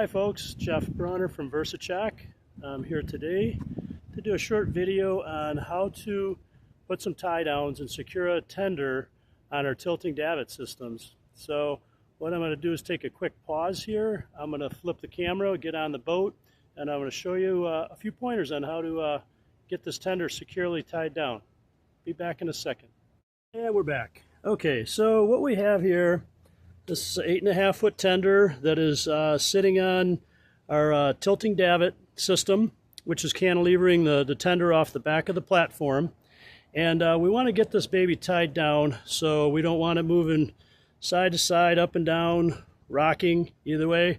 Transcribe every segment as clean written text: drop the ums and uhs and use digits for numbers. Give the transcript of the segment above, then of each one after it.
Hi folks, Jeff Bronner from VersaChock. I'm here today to do a short video on how to put some tie downs and secure a tender on our tilting davit systems. So what I'm going to do is take a quick pause here. I'm going to flip the camera, get on the boat, and I'm going to show you a few pointers on how to get this tender securely tied down. Be back in a second. And we're back. Okay, so what we have here, this is an 8.5 foot tender that is sitting on our tilting davit system, which is cantilevering the tender off the back of the platform. And we want to get this baby tied down, so we don't want it moving side to side, up and down, rocking either way.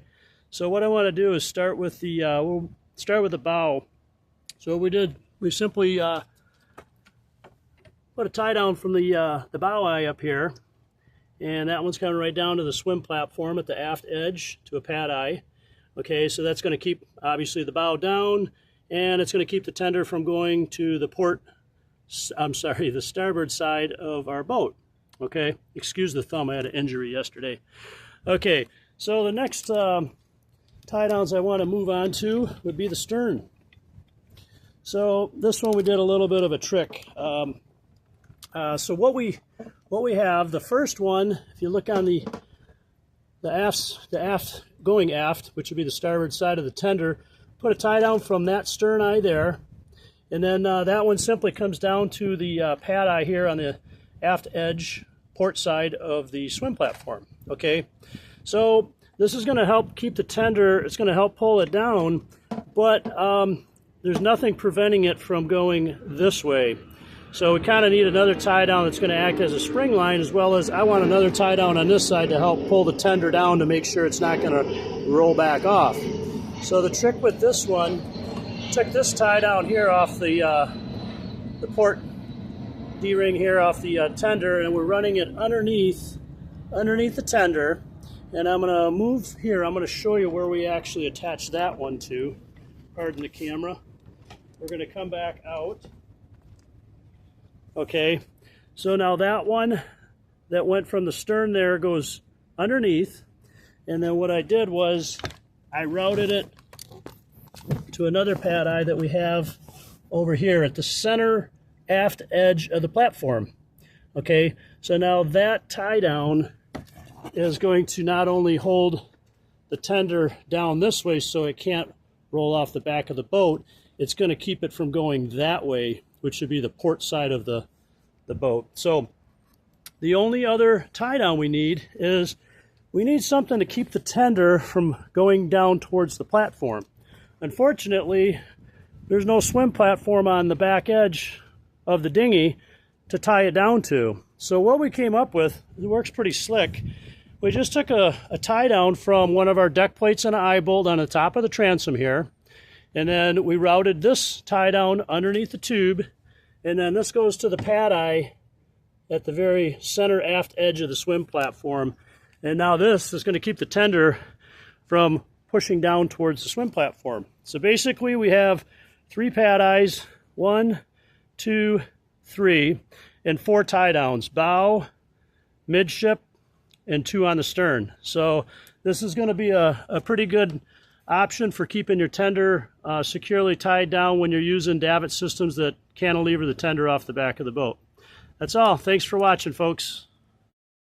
So what I want to do is start with the we'll start with the bow. So what we did, we simply put a tie down from the bow eye up here. And that one's coming right down to the swim platform at the aft edge to a pad eye. Okay, so that's going to keep, obviously, the bow down, and it's going to keep the tender from going to the the starboard side of our boat. Okay, excuse the thumb, I had an injury yesterday. Okay, so the next tie downs I want to move on to would be the stern. So this one we did a little bit of a trick. So what we have, the first one, if you look on the aft, going aft, which would be the starboard side of the tender, put a tie down from that stern eye there, and then that one simply comes down to the pad eye here on the aft edge port side of the swim platform. Okay, so this is going to help keep the tender, it's going to help pull it down, but there's nothing preventing it from going this way. So we kind of need another tie down that's going to act as a spring line, as well as I want another tie down on this side to help pull the tender down to make sure it's not going to roll back off. So the trick with this one, took this tie down here off the port D-ring here off the tender, and we're running it underneath the tender. And I'm going to move here. I'm going to show you where we actually attach that one to. Pardon the camera. We're going to come back out. Okay, so now that one that went from the stern there goes underneath, and then what I did was I routed it to another pad eye that we have over here at the center aft edge of the platform. Okay, so now that tie down is going to not only hold the tender down this way so it can't roll off the back of the boat, it's going to keep it from going that way, which should be the port side of the boat. So the only other tie down we need is we need something to keep the tender from going down towards the platform. Unfortunately, there's no swim platform on the back edge of the dinghy to tie it down to. So what we came up with, it works pretty slick. We just took a tie down from one of our deck plates and an eye bolt on the top of the transom here. And then we routed this tie down underneath the tube, and then this goes to the pad eye at the very center aft edge of the swim platform. And now this is going to keep the tender from pushing down towards the swim platform. So basically we have 3 pad eyes, 1, 2, 3, and 4 tie downs, bow, midship, and 2 on the stern. So this is going to be a pretty good option for keeping your tender securely tied down when you're using davit systems that cantilever the tender off the back of the boat. That's all. Thanks for watching, folks.